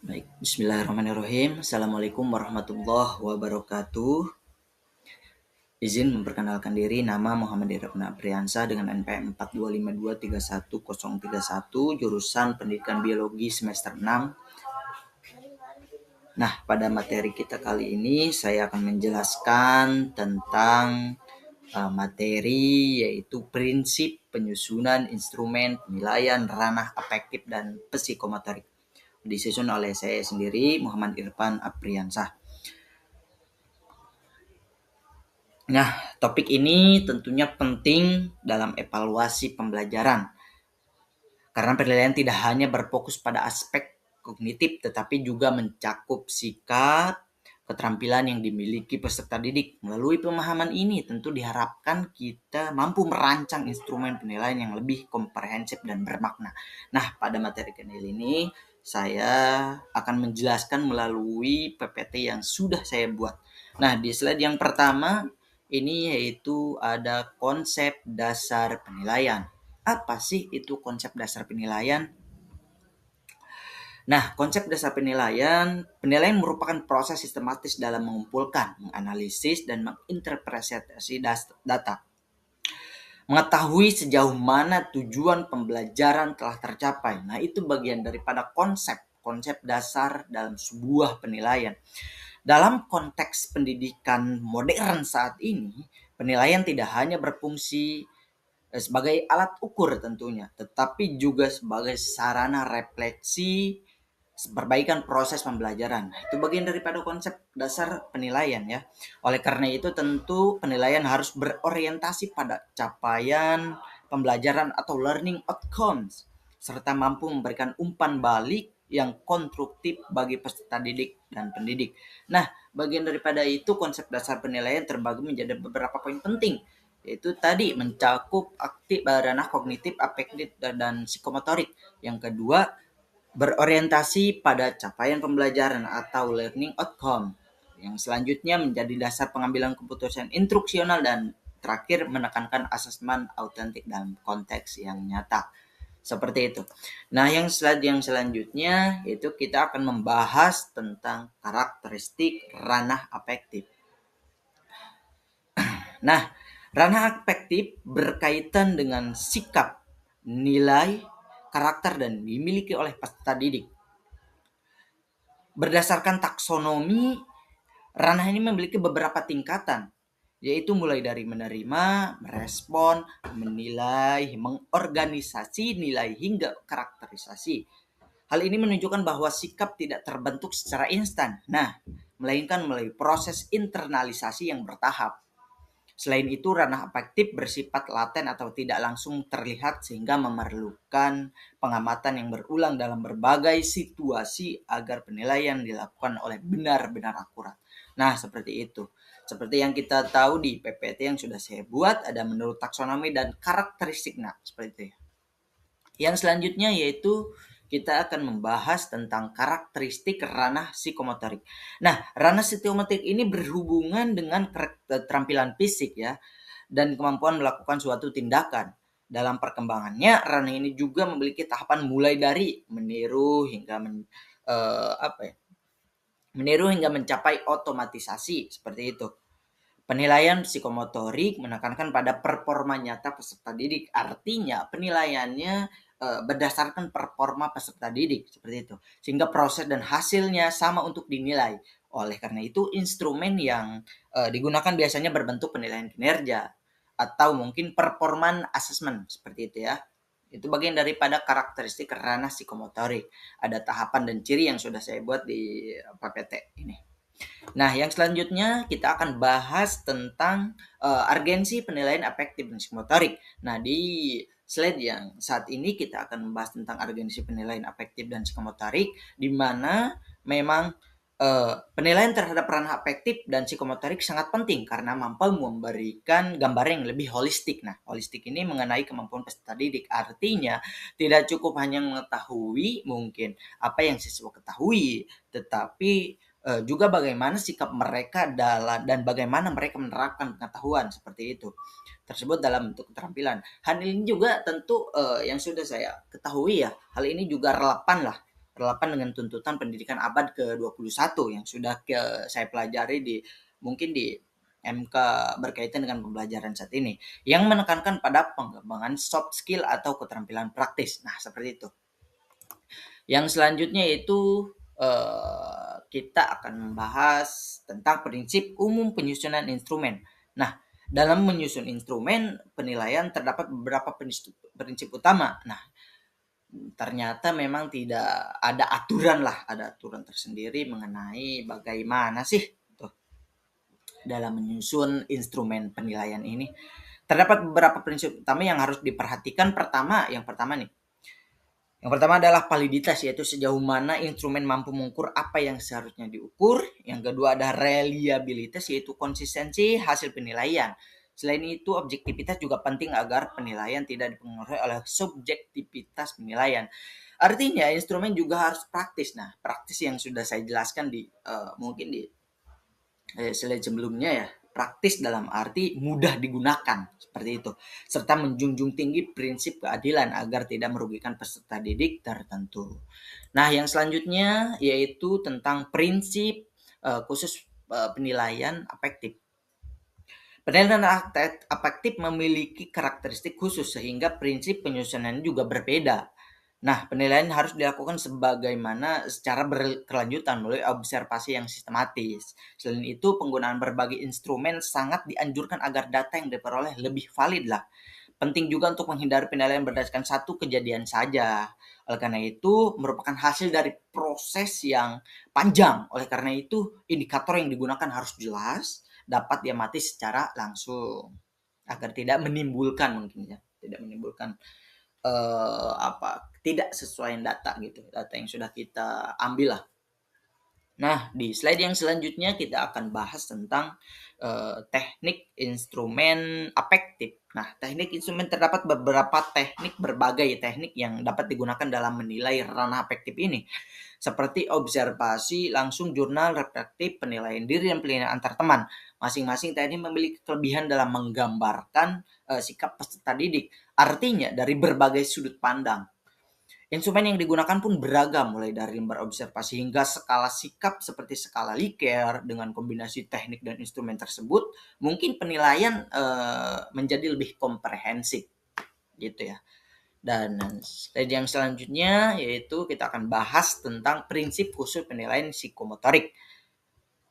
Baik, bismillahirrahmanirrahim. Assalamualaikum warahmatullahi wabarakatuh. Izin memperkenalkan diri, nama Muhammad Irfan Apriansa dengan NPM 425231031, jurusan Pendidikan Biologi semester 6. Nah, pada materi kita kali ini saya akan menjelaskan tentang materi yaitu prinsip penyusunan instrumen penilaian ranah afektif dan psikomotorik. Disusun oleh saya sendiri, Muhammad Irfan Apriansah. Nah, topik ini tentunya penting dalam evaluasi pembelajaran. Karena penilaian tidak hanya berfokus pada aspek kognitif, tetapi juga mencakup sikap, keterampilan yang dimiliki peserta didik. Melalui pemahaman ini tentu diharapkan kita mampu merancang instrumen penilaian yang lebih komprehensif dan bermakna. Nah, pada materi kali ini saya akan menjelaskan melalui PPT yang sudah saya buat. Nah, di slide yang pertama ini yaitu ada konsep dasar penilaian. Apa sih itu konsep dasar penilaian? Nah, konsep dasar penilaian merupakan proses sistematis dalam mengumpulkan, menganalisis, dan menginterpretasi data. Mengetahui sejauh mana tujuan pembelajaran telah tercapai. Nah, itu bagian daripada konsep dasar dalam sebuah penilaian. Dalam konteks pendidikan modern saat ini, penilaian tidak hanya berfungsi sebagai alat ukur tentunya, tetapi juga sebagai sarana refleksi perbaikan proses pembelajaran. Itu bagian daripada konsep dasar penilaian ya. Oleh karena itu tentu penilaian harus berorientasi pada capaian pembelajaran atau learning outcomes serta mampu memberikan umpan balik yang konstruktif bagi peserta didik dan pendidik. Nah, bagian daripada itu konsep dasar penilaian terbagi menjadi beberapa poin penting, yaitu tadi mencakup aktif ranah kognitif, afektif dan psikomotorik. Yang kedua, berorientasi pada capaian pembelajaran atau learning outcome. Yang selanjutnya menjadi dasar pengambilan keputusan instruksional dan terakhir menekankan asesmen autentik dalam konteks yang nyata. Seperti itu. Nah, yang selanjutnya itu kita akan membahas tentang karakteristik ranah afektif. Nah, ranah afektif berkaitan dengan sikap, nilai, karakter dan dimiliki oleh peserta didik. Berdasarkan taksonomi, ranah ini memiliki beberapa tingkatan, yaitu mulai dari menerima, merespon, menilai, mengorganisasi nilai hingga karakterisasi. Hal ini menunjukkan bahwa sikap tidak terbentuk secara instan, melainkan melalui proses internalisasi yang bertahap. Selain itu, ranah afektif bersifat laten atau tidak langsung terlihat sehingga memerlukan pengamatan yang berulang dalam berbagai situasi agar penilaian dilakukan oleh benar-benar akurat. Nah, seperti itu. Seperti yang kita tahu di PPT yang sudah saya buat, ada menurut taksonomi dan karakteristik. Nah, seperti itu ya. Yang selanjutnya yaitu kita akan membahas tentang karakteristik ranah psikomotorik. Nah, ranah psikomotorik ini berhubungan dengan keterampilan fisik ya dan kemampuan melakukan suatu tindakan. Dalam perkembangannya, ranah ini juga memiliki tahapan mulai dari meniru hingga meniru hingga mencapai otomatisasi seperti itu. Penilaian psikomotorik menekankan pada performa nyata peserta didik. Artinya penilaiannya berdasarkan performa peserta didik seperti itu. Sehingga proses dan hasilnya sama untuk dinilai. Oleh karena itu instrumen yang digunakan biasanya berbentuk penilaian kinerja atau mungkin performance assessment seperti itu ya. Itu bagian daripada karakteristik ranah psikomotorik. Ada tahapan dan ciri yang sudah saya buat di PPT ini. Nah, yang selanjutnya kita akan bahas tentang urgensi penilaian afektif dan psikomotorik. Nah, di slide yang saat ini kita akan membahas tentang urgensi penilaian afektif dan psikomotorik, di mana memang penilaian terhadap ranah afektif dan psikomotorik sangat penting karena mampu memberikan gambaran yang lebih holistik. Nah, holistik ini mengenai kemampuan peserta didik. Artinya, tidak cukup hanya mengetahui mungkin apa yang siswa ketahui, tetapi juga bagaimana sikap mereka dan bagaimana mereka menerapkan pengetahuan seperti itu tersebut dalam bentuk keterampilan. Hal ini juga tentu yang sudah saya ketahui ya, hal ini juga relevan dengan tuntutan pendidikan abad ke-21 yang sudah saya pelajari mungkin di MK berkaitan dengan pembelajaran saat ini, yang menekankan pada pengembangan soft skill atau keterampilan praktis. Nah, seperti itu. Yang selanjutnya itu kita akan membahas tentang prinsip umum penyusunan instrumen. Nah, dalam menyusun instrumen penilaian terdapat beberapa prinsip utama. Nah, ternyata memang tidak ada aturan ada aturan tersendiri mengenai bagaimana sih tuh dalam menyusun instrumen penilaian ini. Terdapat beberapa prinsip utama yang harus diperhatikan. Yang pertama adalah validitas, yaitu sejauh mana instrumen mampu mengukur apa yang seharusnya diukur. Yang kedua ada reliabilitas, yaitu konsistensi hasil penilaian. Selain itu, objektivitas juga penting agar penilaian tidak dipengaruhi oleh subjektivitas penilaian. Artinya, instrumen juga harus praktis. Nah, praktis yang sudah saya jelaskan mungkin di slide sebelumnya ya. Praktis dalam arti mudah digunakan, seperti itu, serta menjunjung tinggi prinsip keadilan agar tidak merugikan peserta didik tertentu. Nah, yang selanjutnya yaitu tentang prinsip khusus penilaian afektif. Penilaian afektif memiliki karakteristik khusus sehingga prinsip penyusunannya juga berbeda. Nah, penilaian harus dilakukan secara berkelanjutan melalui observasi yang sistematis. Selain itu, penggunaan berbagai instrumen sangat dianjurkan agar data yang diperoleh lebih valid lah. Penting juga untuk menghindari penilaian berdasarkan satu kejadian saja. Oleh karena itu, merupakan hasil dari proses yang panjang. Oleh karena itu, indikator yang digunakan harus jelas, dapat diamati secara langsung agar tidak menimbulkan tidak sesuai data yang sudah kita ambil lah. Nah, di slide yang selanjutnya kita akan bahas tentang teknik instrumen afektif. Nah, teknik instrumen terdapat berbagai teknik yang dapat digunakan dalam menilai ranah afektif ini, seperti observasi langsung, jurnal, reflektif, penilaian diri, dan penilaian antar teman. Masing-masing teknik memiliki kelebihan dalam menggambarkan sikap peserta didik. Artinya, dari berbagai sudut pandang. Instrumen yang digunakan pun beragam, mulai dari lembar observasi hingga skala sikap seperti skala Likert. Dengan kombinasi teknik dan instrumen tersebut, mungkin penilaian menjadi lebih komprehensif, gitu ya. Dan slide yang selanjutnya yaitu kita akan bahas tentang prinsip khusus penilaian psikomotorik.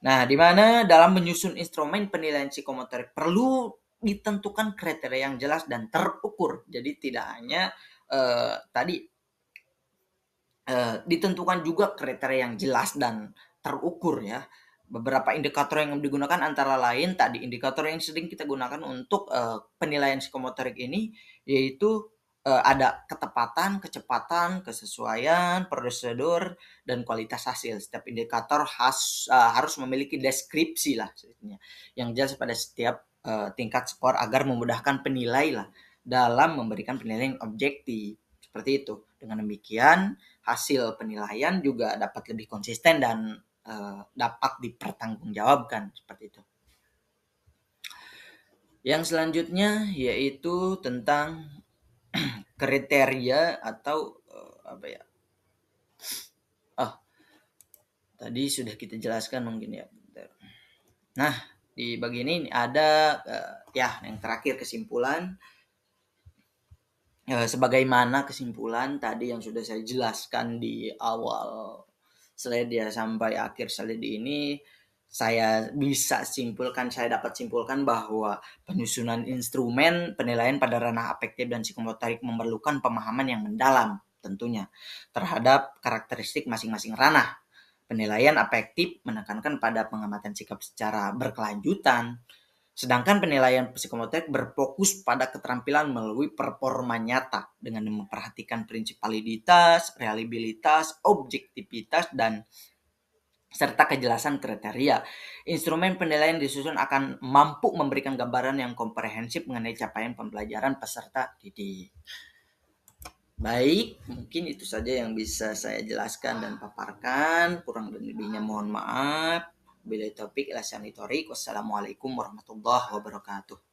Nah, di mana dalam menyusun instrumen penilaian psikomotorik perlu ditentukan kriteria yang jelas dan terukur. Jadi tidak hanya ditentukan juga kriteria yang jelas dan terukur ya. Beberapa indikator yang digunakan antara lain tadi indikator yang sering kita gunakan untuk penilaian psikomotorik ini, yaitu ada ketepatan, kecepatan, kesesuaian, prosedur, dan kualitas hasil. Setiap indikator harus memiliki deskripsi lah yang jelas pada setiap tingkat skor agar memudahkan penilai lah dalam memberikan penilaian objektif. Seperti itu. Dengan demikian, hasil penilaian juga dapat lebih konsisten dan dapat dipertanggungjawabkan, seperti itu. Yang selanjutnya yaitu tentang kriteria atau tadi sudah kita jelaskan mungkin ya. Nah, di bagian ini ada yang terakhir kesimpulan. Sebagaimana kesimpulan tadi yang sudah saya jelaskan di awal slide ya sampai akhir slide ini, saya dapat simpulkan bahwa penyusunan instrumen penilaian pada ranah afektif dan psikomotorik memerlukan pemahaman yang mendalam tentunya terhadap karakteristik masing-masing ranah. Penilaian afektif menekankan pada pengamatan sikap secara berkelanjutan, sedangkan penilaian psikomotorik berfokus pada keterampilan melalui performa nyata dengan memperhatikan prinsip validitas, reliabilitas, objektivitas, dan serta kejelasan kriteria. Instrumen penilaian disusun akan mampu memberikan gambaran yang komprehensif mengenai capaian pembelajaran peserta didik. Baik, mungkin itu saja yang bisa saya jelaskan dan paparkan. Kurang dan lebihnya mohon maaf. Bila topik ila sanitorik. Wassalamualaikum warahmatullahi wabarakatuh.